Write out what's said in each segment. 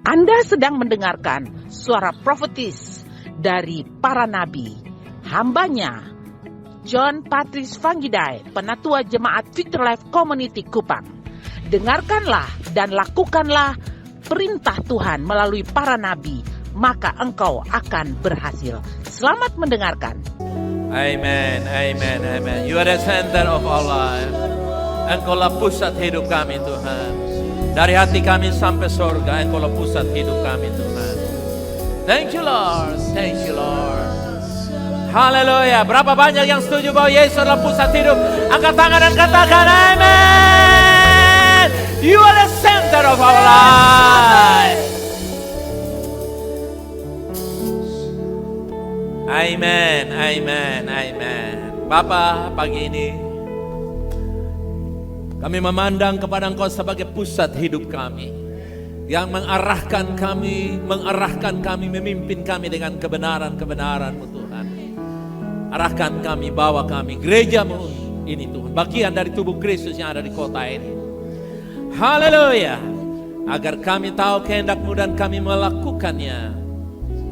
Anda sedang mendengarkan suara profetis dari para nabi, hambanya John Patrice Vanggidai, Penatua Jemaat Victory Life Community Kupang. Dengarkanlah dan lakukanlah perintah Tuhan melalui para nabi, maka engkau akan berhasil. Selamat mendengarkan. Amen, amen, amen. You are the center of our life. Engkaulah pusat hidup kami, Tuhan. Dari hati kami sampai surga, Engkaulah pusat hidup kami, Tuhan. Thank you, Lord. Thank you, Lord. Haleluya. Berapa banyak yang setuju bahwa Yesus adalah pusat hidup? Angkat tangan dan katakan amen. You are the center of our life. Amen, amen, amen. Bapa, pagi ini kami memandang kepada Engkau sebagai pusat hidup kami, yang mengarahkan kami, memimpin kami dengan kebenaran-kebenaran-Mu, Tuhan. Arahkan kami, bawa kami, gereja-Mu ini, Tuhan, bagian dari tubuh Kristus yang ada di kota ini. Haleluya. Agar kami tahu kehendak-Mu dan kami melakukannya,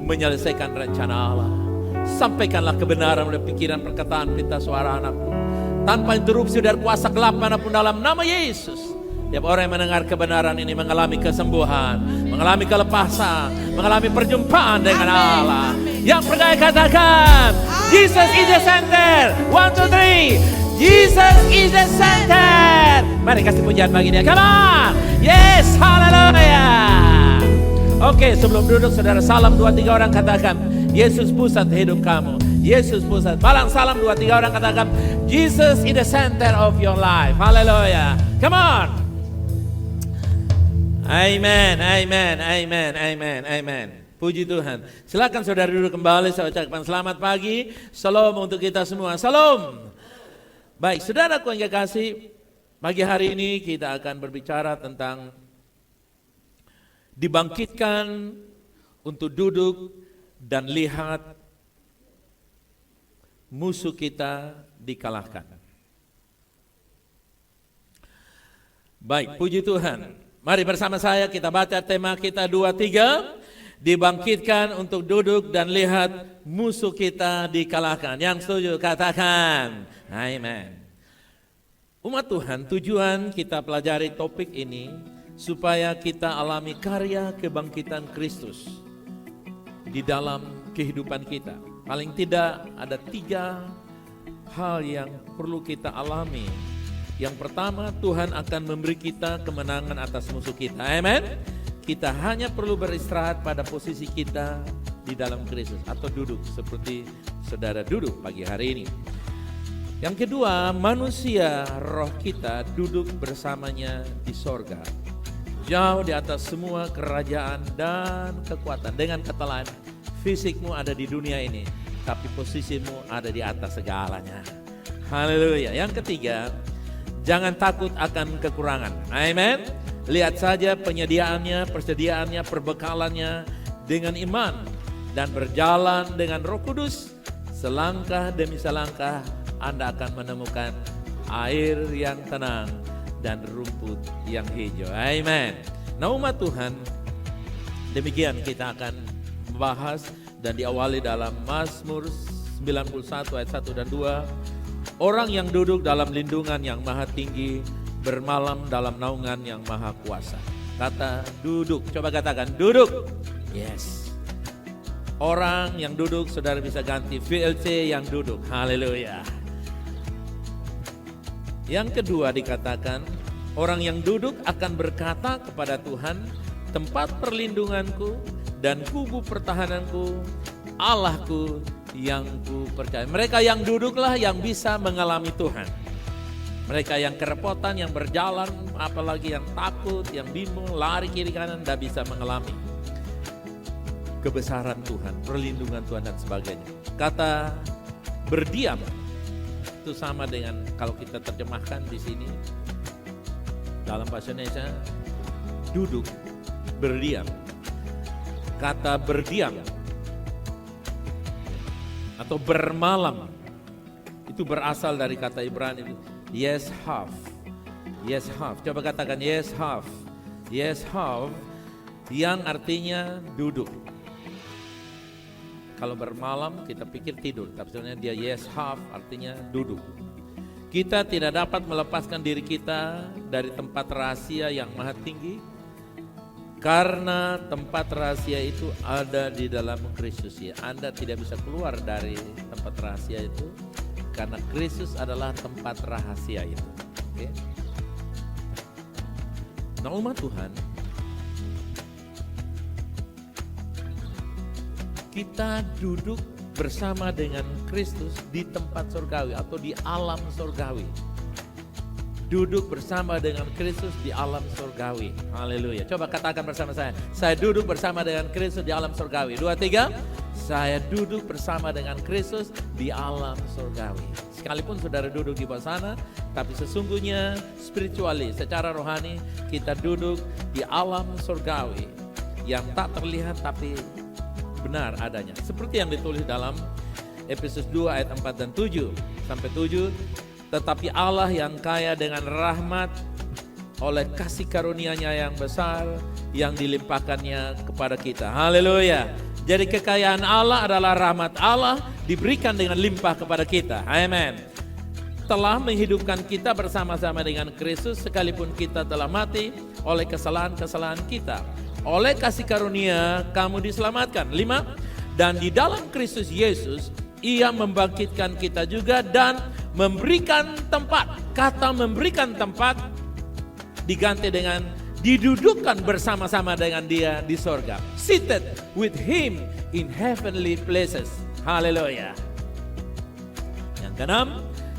menyelesaikan rencana Allah. Sampaikanlah kebenaran oleh pikiran, perkataan, perintah suara anak-Mu, tanpa interupsi dari kuasa gelap manapun, dalam nama Yesus. Tiap orang yang mendengar kebenaran ini mengalami kesembuhan, mengalami kelepasan, mengalami perjumpaan dengan Allah. Yang percaya katakan, Jesus is the center. 1, 2, 3. Jesus is the center. Mari kasih pujian bagi Dia. Come on. Yes, hallelujah. Oke, sebelum duduk saudara salam 2, 3 orang katakan, Yesus pusat hidup kamu. Yesus pusat. Balang salam 2, 3 orang katakan, Jesus is the center of your life. Hallelujah. Come on. Amen, amen, amen, amen, amen. Puji Tuhan. Silakan saudara duduk kembali. Saya ucapkan selamat pagi. Salam untuk kita semua. Salam. Baik, saudaraku yang kekasih, pagi hari ini kita akan berbicara tentang dibangkitkan untuk duduk dan lihat musuh kita dikalahkan. Baik, puji Tuhan. Mari bersama saya kita baca tema kita 2, 3. Dibangkitkan untuk duduk dan lihat musuh kita dikalahkan. Yang setuju katakan amen. Umat Tuhan, tujuan kita pelajari topik ini supaya kita alami karya kebangkitan Kristus di dalam kehidupan kita. Paling tidak ada 3 hal yang perlu kita alami. Yang pertama, Tuhan akan memberi kita kemenangan atas musuh kita. Amen. Kita hanya perlu beristirahat pada posisi kita di dalam Kristus, atau duduk seperti saudara duduk pagi hari ini. Yang kedua, manusia roh kita duduk bersamanya di sorga, jauh di atas semua kerajaan dan kekuatan. Dengan kata lain, fisikmu ada di dunia ini, tapi posisimu ada di atas segalanya. Haleluya. Yang ketiga, jangan takut akan kekurangan. Amen. Lihat saja persediaannya, perbekalannya dengan iman dan berjalan dengan Roh Kudus. Selangkah demi selangkah Anda akan menemukan air yang tenang dan rumput yang hijau. Amen. Nah, umat Tuhan, demikian kita akan membahas dan diawali dalam Mazmur 91 ayat 1 dan 2. Orang yang duduk dalam lindungan yang maha tinggi, bermalam dalam naungan yang maha kuasa. Kata duduk, coba katakan duduk. Yes. Orang yang duduk, saudara bisa ganti VLC yang duduk. Haleluya. Yang kedua dikatakan, orang yang duduk akan berkata kepada Tuhan, tempat perlindunganku dan kubu pertahananku, Allahku yang ku percaya. Mereka yang duduklah yang bisa mengalami Tuhan. Mereka yang kerepotan, yang berjalan, apalagi yang takut, yang bingung, lari kiri kanan, tidak bisa mengalami kebesaran Tuhan, perlindungan Tuhan dan sebagainya. Kata berdiam itu sama dengan kalau kita terjemahkan di sini dalam bahasa Indonesia, duduk, berdiam. Kata berdiam atau bermalam itu berasal dari kata Ibrani itu yes have. Yes have. Coba katakan yes have. Yes have yang artinya duduk. Kalau bermalam kita pikir tidur, tapi sebenarnya dia yeshaf artinya duduk. Kita tidak dapat melepaskan diri kita dari tempat rahasia yang maha tinggi, karena tempat rahasia itu ada di dalam Kristus. Ya, Anda tidak bisa keluar dari tempat rahasia itu, karena Kristus adalah tempat rahasia itu. Oke? Nah, umat Tuhan, kita duduk bersama dengan Kristus di tempat surgawi atau di alam surgawi. Duduk bersama dengan Kristus di alam surgawi. Haleluya. Coba katakan bersama saya duduk bersama dengan Kristus di alam surgawi. 2, 3. Saya duduk bersama dengan Kristus di alam surgawi. Sekalipun saudara duduk di bawah sana, tapi sesungguhnya spiritually, secara rohani, kita duduk di alam surgawi yang tak terlihat tapi benar adanya. Seperti yang ditulis dalam Efesus 2 ayat 4 dan 7 sampai 7. Tetapi Allah yang kaya dengan rahmat oleh kasih karunia-Nya yang besar yang dilimpahkannya kepada kita. Haleluya. Jadi kekayaan Allah adalah rahmat Allah diberikan dengan limpah kepada kita. Amin. Telah menghidupkan kita bersama-sama dengan Kristus sekalipun kita telah mati oleh kesalahan-kesalahan kita. Oleh kasih karunia kamu diselamatkan. 5. Dan di dalam Kristus Yesus Ia membangkitkan kita juga dan memberikan tempat. Kata memberikan tempat diganti dengan didudukkan bersama-sama dengan Dia di sorga. Seated with Him in heavenly places. Haleluya. Yang keenam,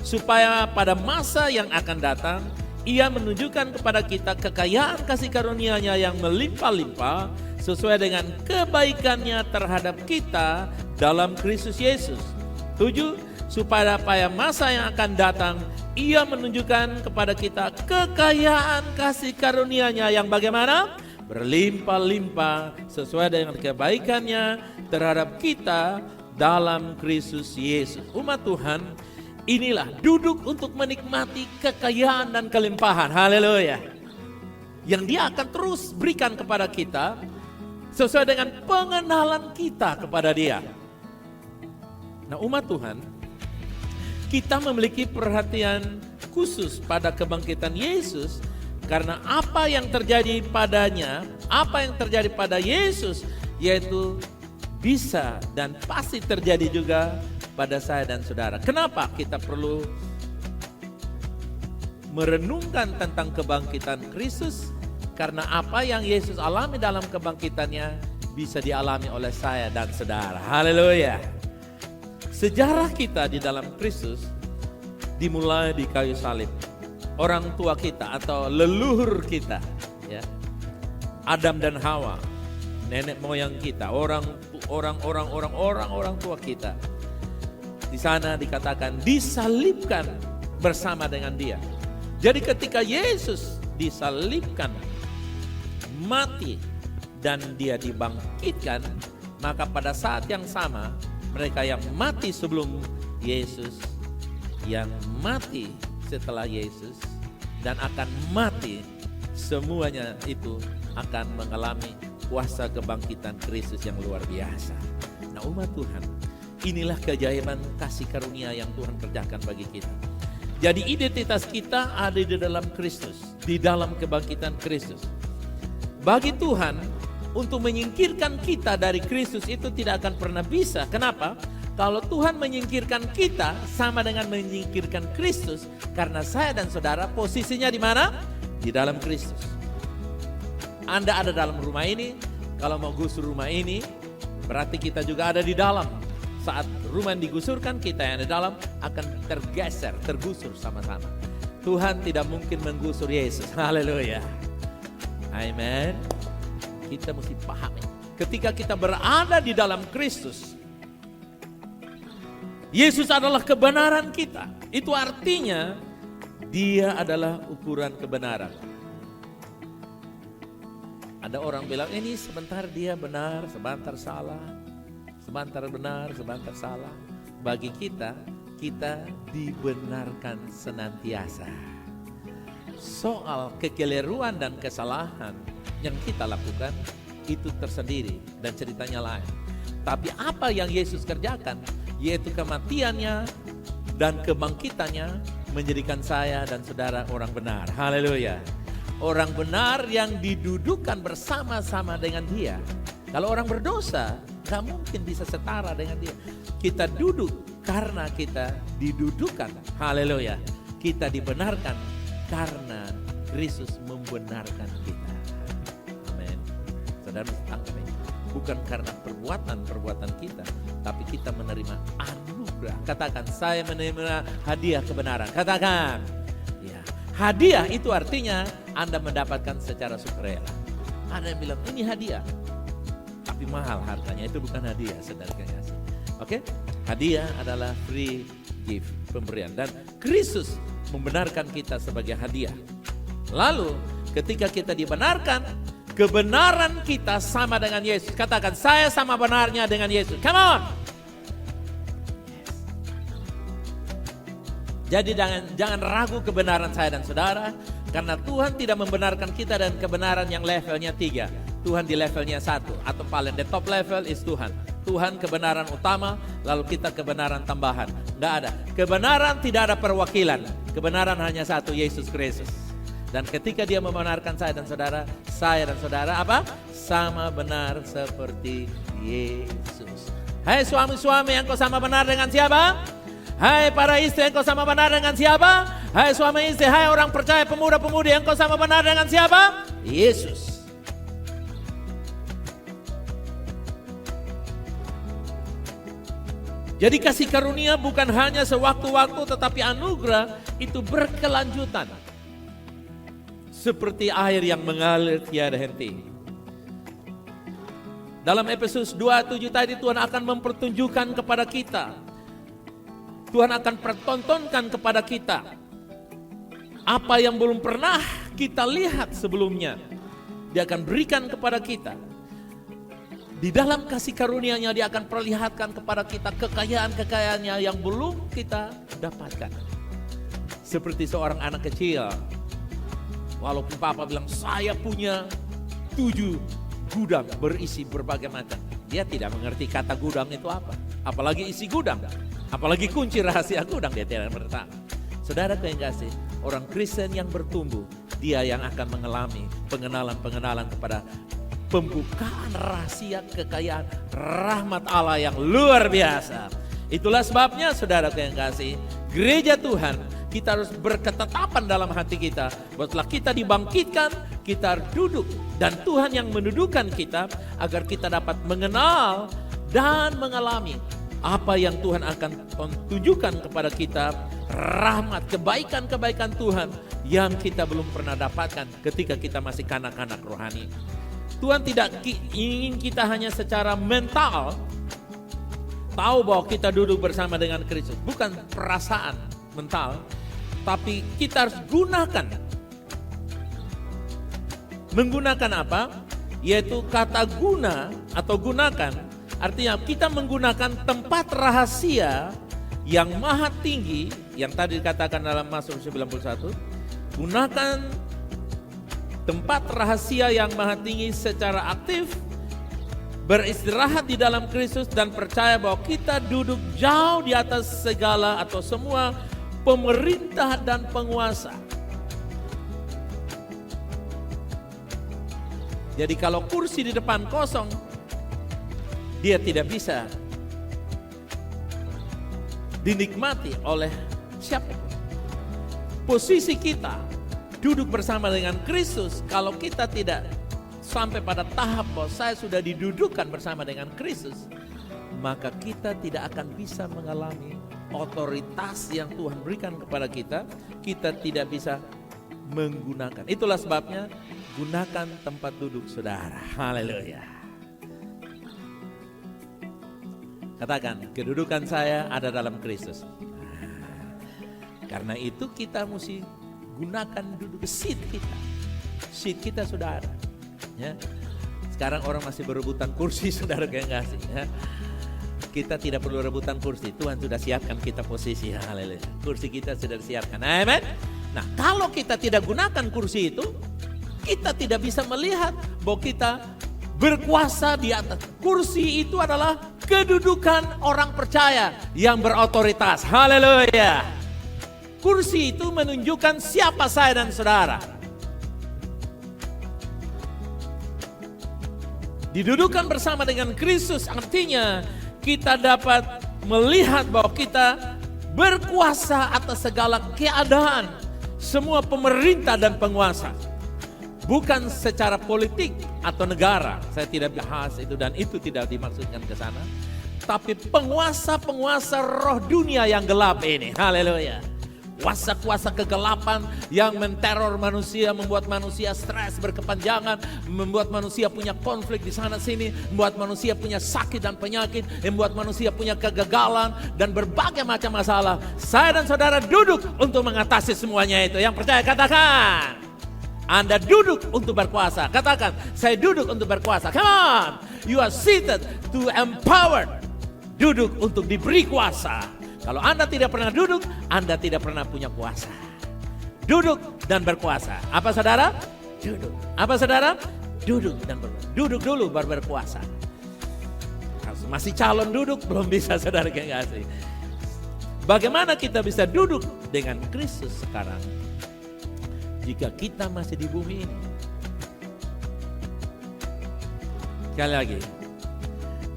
supaya pada masa yang akan datang Ia menunjukkan kepada kita kekayaan kasih karunia-Nya yang melimpah-limpah sesuai dengan kebaikan-Nya terhadap kita dalam Kristus Yesus. 7. Supaya pada masa yang akan datang Ia menunjukkan kepada kita kekayaan kasih karunia-Nya yang bagaimana? Berlimpah-limpah sesuai dengan kebaikan-Nya terhadap kita dalam Kristus Yesus. Umat Tuhan, inilah duduk untuk menikmati kekayaan dan kelimpahan. Haleluya. Yang Dia akan terus berikan kepada kita sesuai dengan pengenalan kita kepada Dia. Nah, umat Tuhan, kita memiliki perhatian khusus pada kebangkitan Yesus karena apa yang terjadi padanya, apa yang terjadi pada Yesus, yaitu bisa dan pasti terjadi juga pada saya dan saudara. Kenapa kita perlu merenungkan tentang kebangkitan Kristus? Karena apa yang Yesus alami dalam kebangkitannya bisa dialami oleh saya dan saudara. Haleluya. Sejarah kita di dalam Kristus dimulai di kayu salib. Orang tua kita atau leluhur kita, ya, Adam dan Hawa, nenek moyang kita, orang tua kita. Di sana dikatakan disalibkan bersama dengan Dia. Jadi ketika Yesus disalibkan, mati dan Dia dibangkitkan, maka pada saat yang sama mereka yang mati sebelum Yesus, yang mati setelah Yesus, dan akan mati, semuanya itu akan mengalami kuasa kebangkitan Kristus yang luar biasa. Nah, umat Tuhan, inilah keajaiban kasih karunia yang Tuhan kerjakan bagi kita. Jadi identitas kita ada di dalam Kristus, di dalam kebangkitan Kristus. Bagi Tuhan, untuk menyingkirkan kita dari Kristus itu tidak akan pernah bisa. Kenapa? Kalau Tuhan menyingkirkan kita sama dengan menyingkirkan Kristus, karena saya dan saudara posisinya di mana? Di dalam Kristus. Anda ada dalam rumah ini, kalau mau gusur rumah ini, berarti kita juga ada di dalam. Saat rumah yang digusurkan, kita yang di dalam akan tergeser, tergusur sama-sama. Tuhan tidak mungkin menggusur Yesus. Haleluya. Amen. Kita mesti pahami, ketika kita berada di dalam Kristus, Yesus adalah kebenaran kita. Itu artinya Dia adalah ukuran kebenaran. Ada orang bilang, ini sebentar dia benar, sebentar salah. Sebentar benar, sebentar salah. Bagi kita, kita dibenarkan senantiasa. Soal kekeliruan dan kesalahan yang kita lakukan, itu tersendiri dan ceritanya lain. Tapi apa yang Yesus kerjakan, yaitu kematiannya dan kebangkitannya menjadikan saya dan saudara orang benar. Haleluya. Orang benar yang didudukan bersama-sama dengan Dia. Kalau orang berdosa, gak mungkin bisa setara dengan Dia. Kita duduk karena kita didudukan. Haleluya. Kita dibenarkan karena Kristus membenarkan kita. Amin. Saudara tangkap ini. Bukan karena perbuatan kita, tapi kita menerima anugerah. Katakan, saya menerima hadiah kebenaran. Katakan, ya. Hadiah itu artinya Anda mendapatkan secara sukarela. Ada yang bilang ini hadiah, tapi mahal harganya. Itu bukan hadiah, saudara kekasih. Oke, hadiah adalah free gift, pemberian, dan Kristus membenarkan kita sebagai hadiah. Lalu ketika kita dibenarkan, kebenaran kita sama dengan Yesus. Katakan, saya sama benarnya dengan Yesus. Come on. Jadi jangan ragu kebenaran saya dan saudara. Karena Tuhan tidak membenarkan kita dan kebenaran yang levelnya 3. Tuhan di levelnya 1. Atau paling the top level is Tuhan. Tuhan kebenaran utama, lalu kita kebenaran tambahan. Enggak ada. Kebenaran tidak ada perwakilan. Kebenaran hanya satu, Yesus Kristus. Dan ketika Dia membenarkan saya dan saudara apa? Sama benar seperti Yesus. Hai suami-suami, engkau sama benar dengan siapa? Hai para istri, engkau sama benar dengan siapa? Hai suami istri, hai orang percaya, pemuda-pemudi, engkau sama benar dengan siapa? Yesus. Jadi kasih karunia bukan hanya sewaktu-waktu, tetapi anugerah itu berkelanjutan. Seperti air yang mengalir tiada henti. Dalam Efesus 2:7 tadi Tuhan akan mempertunjukkan kepada kita. Tuhan akan pertontonkan kepada kita apa yang belum pernah kita lihat sebelumnya. Dia akan berikan kepada kita. Di dalam kasih karunia-Nya Dia akan perlihatkan kepada kita kekayaan-kekayaannya yang belum kita dapatkan. Seperti seorang anak kecil. Walaupun papa bilang saya punya 7 gudang berisi berbagai macam. Dia tidak mengerti kata gudang itu apa. Apalagi isi gudang. Apalagi kunci rahasia gudang, dia tidak bertahu. Saudara yang kasih, orang Kristen yang bertumbuh, dia yang akan mengalami pengenalan kepada pembukaan rahasia kekayaan rahmat Allah yang luar biasa. Itulah sebabnya saudara yang kasih, gereja Tuhan, kita harus berketetapan dalam hati kita. Setelah kita dibangkitkan, kita duduk. Dan Tuhan yang mendudukan kita agar kita dapat mengenal dan mengalami apa yang Tuhan akan tunjukkan kepada kita. Rahmat, kebaikan-kebaikan Tuhan yang kita belum pernah dapatkan ketika kita masih kanak-kanak rohani. Tuhan tidak ingin kita hanya secara mental tahu bahwa kita duduk bersama dengan Kristus. Bukan perasaan mental, tapi kita harus gunakan. Menggunakan apa? Yaitu kata guna atau gunakan. Artinya kita menggunakan tempat rahasia yang maha tinggi. Yang tadi dikatakan dalam Mazmur 91. Gunakan tempat rahasia yang maha tinggi secara aktif. Beristirahat di dalam Kristus dan percaya bahwa kita duduk jauh di atas segala atau semua pemerintah dan penguasa. Jadi kalau kursi di depan kosong, dia tidak bisa dinikmati oleh siapa. Posisi kita duduk bersama dengan Kristus, kalau kita tidak sampai pada tahap bahwa saya sudah didudukan bersama dengan Kristus, maka kita tidak akan bisa mengalami otoritas yang Tuhan berikan kepada kita. Kita tidak bisa menggunakan. Itulah sebabnya gunakan tempat duduk saudara. Haleluya. Katakan, kedudukan saya ada dalam Kristus. Karena itu kita mesti gunakan duduk seat kita. Seat kita saudara. Ya. Sekarang orang masih berebutan kursi saudara yang kasih. Ya. Kita tidak perlu rebutan kursi. Tuhan sudah siapkan kita posisi. Haleluya. Kursi kita sudah disiapkan. Amen. Nah, kalau kita tidak gunakan kursi itu, kita tidak bisa melihat bahwa kita berkuasa di atas. Kursi itu adalah kedudukan orang percaya yang berotoritas. Haleluya. Kursi itu menunjukkan siapa saya dan saudara. Didudukan bersama dengan Kristus artinya kita dapat melihat bahwa kita berkuasa atas segala keadaan, semua pemerintah dan penguasa. Bukan secara politik atau negara, saya tidak bahas itu dan itu tidak dimaksudkan ke sana. Tapi penguasa-penguasa roh dunia yang gelap ini, haleluya. Kuasa-kuasa kegelapan yang menteror manusia, membuat manusia stres berkepanjangan, membuat manusia punya konflik di sana sini, membuat manusia punya sakit dan penyakit, membuat manusia punya kegagalan dan berbagai macam masalah. Saya dan saudara duduk untuk mengatasi semuanya itu. Yang percaya katakan, Anda duduk untuk berkuasa. Katakan, saya duduk untuk berkuasa. Come on, you are seated to empower. Duduk untuk diberi kuasa. Kalau Anda tidak pernah duduk, Anda tidak pernah punya kuasa. Duduk dan berkuasa. Apa saudara? Duduk. Apa saudara? Duduk dan berkuasa. Duduk dulu baru berkuasa. Masih calon duduk, belum bisa saudara kasih. Bagaimana kita bisa duduk dengan Kristus sekarang? Jika kita masih di bumi ini. Sekali lagi.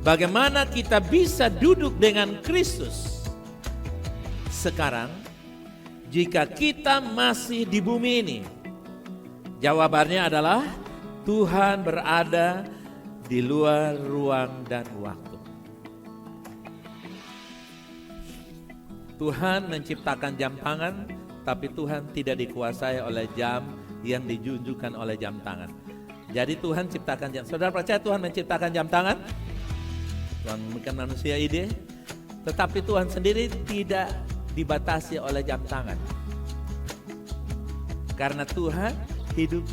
Bagaimana kita bisa duduk dengan Kristus sekarang jika kita masih di bumi ini? Jawabannya adalah Tuhan berada di luar ruang dan waktu. Tuhan menciptakan jam tangan, tapi Tuhan tidak dikuasai oleh jam yang dijunjukkan oleh jam tangan. Jadi Tuhan ciptakan jam. Saudara percaya Tuhan menciptakan jam tangan? Tuhan memberikan manusia ide, tetapi Tuhan sendiri tidak dibatasi oleh jam tangan. Karena Tuhan hidup,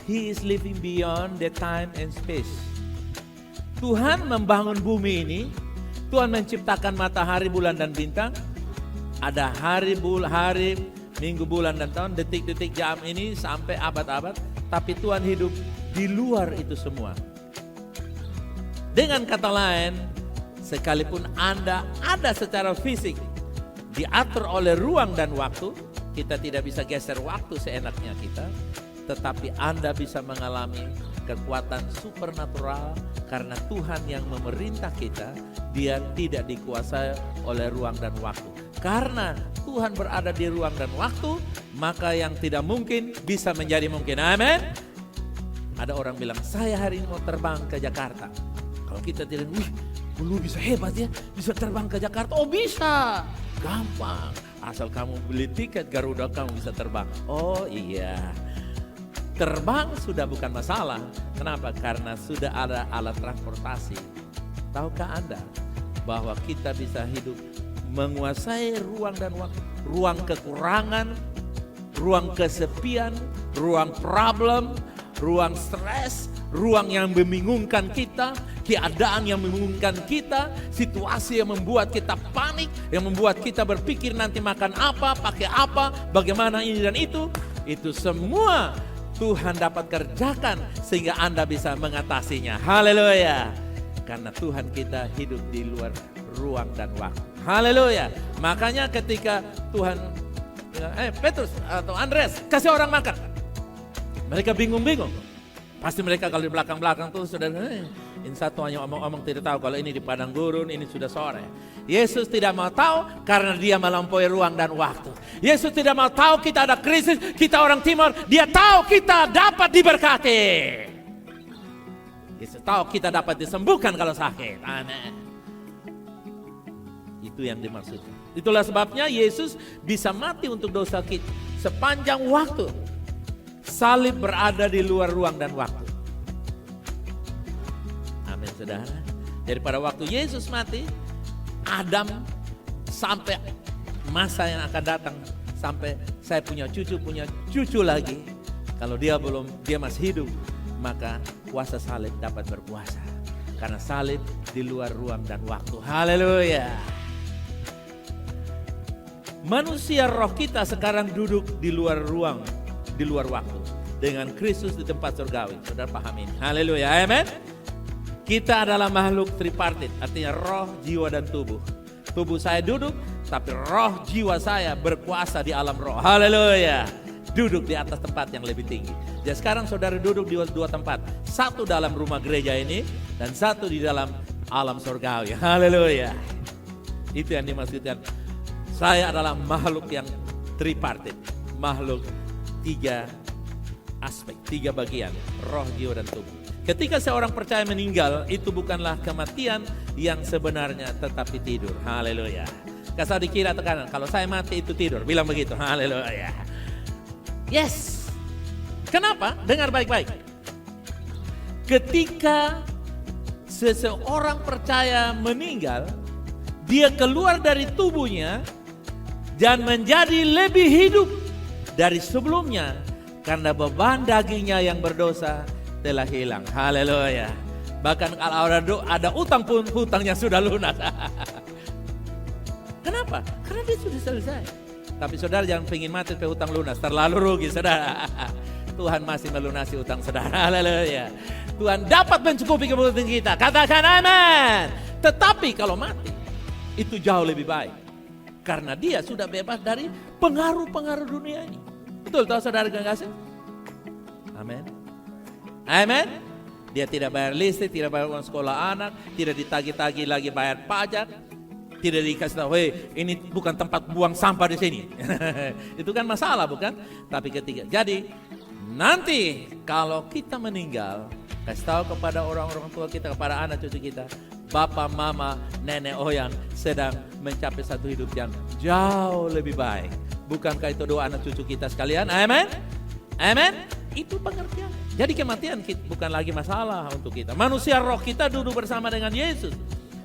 He is living beyond the time and space. Tuhan membangun bumi ini, Tuhan menciptakan matahari, bulan dan bintang. Ada hari, minggu, bulan dan tahun, detik-detik, jam ini sampai abad-abad. Tapi Tuhan hidup di luar itu semua. Dengan kata lain, sekalipun Anda ada secara fisik diatur oleh ruang dan waktu, kita tidak bisa geser waktu seenaknya kita, tetapi Anda bisa mengalami kekuatan supernatural karena Tuhan yang memerintah kita, Dia tidak dikuasai oleh ruang dan waktu. Karena Tuhan berada di ruang dan waktu, maka yang tidak mungkin bisa menjadi mungkin. Amin. Ada orang bilang, saya hari ini mau terbang ke Jakarta. Kalau kita tidak, lu bisa hebat ya, bisa terbang ke Jakarta. Oh bisa, gampang. Asal kamu beli tiket Garuda, kamu bisa terbang. Oh iya, terbang sudah bukan masalah. Kenapa? Karena sudah ada alat transportasi. Tahukah Anda bahwa kita bisa hidup menguasai ruang dan waktu, ruang kekurangan, ruang kesepian, ruang problem, ruang stres, ruang yang membingungkan kita, keadaan yang membingungkan kita, situasi yang membuat kita panik, yang membuat kita berpikir nanti makan apa, pakai apa, bagaimana ini dan itu semua Tuhan dapat kerjakan sehingga Anda bisa mengatasinya. Haleluya. Karena Tuhan kita hidup di luar ruang dan waktu. Haleluya. Makanya ketika Tuhan Petrus atau Andreas kasih orang makan, mereka bingung-bingung. Pasti mereka kalau di belakang-belakang tuh sudah ini satu hanya omong-omong tidak tahu kalau ini di padang gurun, ini sudah sore. Yesus tidak mau tahu karena Dia melampaui ruang dan waktu. Yesus tidak mau tahu kita ada krisis, kita orang timur. Dia tahu kita dapat diberkati. Yesus tahu kita dapat disembuhkan kalau sakit. Amin. Itu yang dimaksud. Itulah sebabnya Yesus bisa mati untuk dosa kita sepanjang waktu. Salib berada di luar ruang dan waktu. Amin saudara. Jadi pada waktu Yesus mati, Adam sampai masa yang akan datang, sampai saya punya cucu lagi. Kalau dia masih hidup, maka kuasa salib dapat berkuasa. Karena salib di luar ruang dan waktu. Haleluya. Manusia roh kita sekarang duduk di luar ruang, di luar waktu. Dengan Kristus di tempat surgawi. Saudara paham ini? Haleluya. Amen. Kita adalah makhluk tripartit, artinya roh, jiwa, dan tubuh. Tubuh saya duduk, tapi roh jiwa saya berkuasa di alam roh. Haleluya. Duduk di atas tempat yang lebih tinggi. Jadi sekarang saudara duduk di dua tempat. Satu dalam rumah gereja ini, dan satu di dalam alam surgawi. Haleluya. Itu yang dimaksudkan. Saya adalah makhluk yang tripartit. Makhluk 3 aspek, 3 bagian. Roh, jiwa, dan tubuh. Ketika seorang percaya meninggal, itu bukanlah kematian yang sebenarnya, tetapi tidur. Haleluya. Kasih di kiri atau kanan, kalau saya mati itu tidur. Bilang begitu. Haleluya. Yes. Kenapa? Dengar baik-baik. Ketika seseorang percaya meninggal, dia keluar dari tubuhnya dan menjadi lebih hidup dari sebelumnya karena beban dagingnya yang berdosa telah hilang. Haleluya. Bahkan kalau ada utang pun hutangnya sudah lunas. Kenapa? Karena dia sudah selesai. Tapi saudara jangan pengen mati sampai hutang lunas, terlalu rugi saudara. Tuhan masih melunasi hutang saudara. Haleluya. Tuhan dapat mencukupi kebutuhan kita. Katakan amin. Tetapi kalau mati itu jauh lebih baik. Karena dia sudah bebas dari pengaruh-pengaruh dunia ini. Betul tahu saudara kasih? Amin. Amin. Dia tidak bayar listrik, tidak bayar uang sekolah anak, tidak ditagih-tagih lagi bayar pajak. Tidak dikasih tahu, ini bukan tempat buang sampah di sini. Itu kan masalah bukan? Tapi jadi nanti kalau kita meninggal, kasih tahu kepada orang-orang tua kita, kepada anak cucu kita, bapak, mama, nenek, oyang sedang mencapai satu hidup yang jauh lebih baik. Bukankah itu doa anak cucu kita sekalian? Amin. Amin. Itu pengertian. Jadi kematian bukan lagi masalah untuk kita. Manusia roh kita duduk bersama dengan Yesus.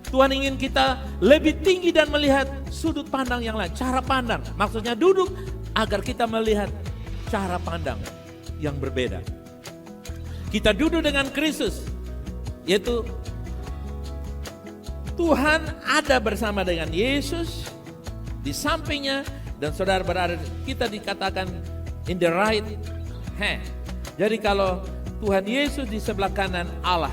Tuhan ingin kita lebih tinggi dan melihat sudut pandang yang lain, cara pandang. Maksudnya duduk agar kita melihat cara pandang yang berbeda. Kita duduk dengan Kristus, yaitu Tuhan ada bersama dengan Yesus di sampingnya dan saudara berada, kita dikatakan in the right hand. Jadi kalau Tuhan Yesus di sebelah kanan Allah,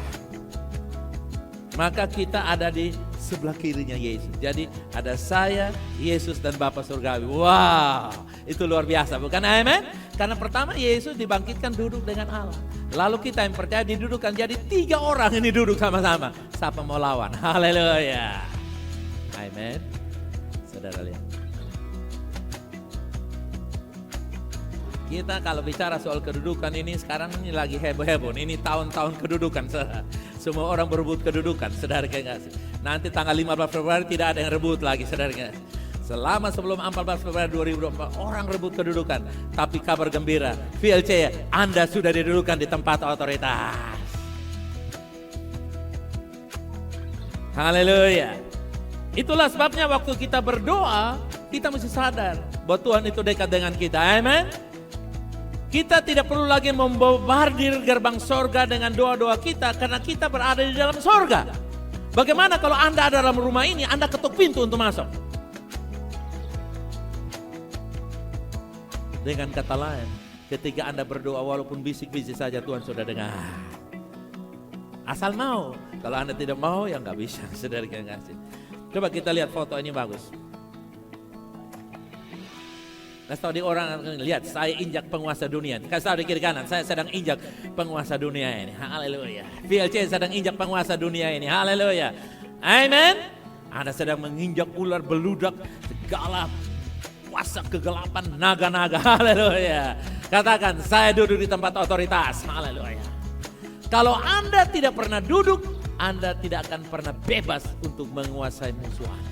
maka kita ada di sebelah kirinya Yesus. Jadi ada saya, Yesus, dan Bapa Surgawi. Wow, itu luar biasa bukan? Amin. Karena pertama Yesus dibangkitkan duduk dengan Allah. Lalu kita yang percaya didudukkan. Jadi 3 orang ini duduk sama-sama. Siapa mau lawan? Haleluya. Amin. Saudara lihat. Kita kalau bicara soal kedudukan ini sekarang ini lagi heboh-heboh. Ini tahun-tahun kedudukan. Semua orang berebut kedudukan, saudara kasih. Nanti tanggal 15 Februari tidak ada yang rebut lagi, saudara kasih. Selama sebelum 14 Februari 2024 orang rebut kedudukan. Tapi kabar gembira, VLC Anda sudah didudukan di tempat otoritas. Haleluya. Itulah sebabnya waktu kita berdoa, kita mesti sadar bahwa Tuhan itu dekat dengan kita. Amin. Kita tidak perlu lagi membombardir gerbang sorga dengan doa-doa kita karena kita berada di dalam sorga. Bagaimana kalau Anda ada dalam rumah ini, Anda ketuk pintu untuk masuk? Dengan kata lain, ketika Anda berdoa walaupun bisik-bisik saja Tuhan sudah dengar. Asal mau. Kalau Anda tidak mau ya nggak bisa. Saudara kasih. Coba kita lihat foto ini bagus. Kasih tahu di orang, lihat saya injak penguasa dunia. Kasih tahu di kiri kanan, saya sedang injak penguasa dunia ini. Haleluya. VLC sedang injak penguasa dunia ini. Haleluya. Amin. Anda sedang menginjak ular beludak, segala kuasa kegelapan, naga-naga. Haleluya. Katakan, saya duduk di tempat otoritas. Haleluya. Kalau Anda tidak pernah duduk, Anda tidak akan pernah bebas untuk menguasai musuh Anda.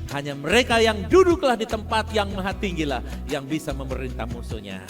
Hanya mereka yang duduklah di tempat yang maha tinggilah yang bisa memerintah musuhnya.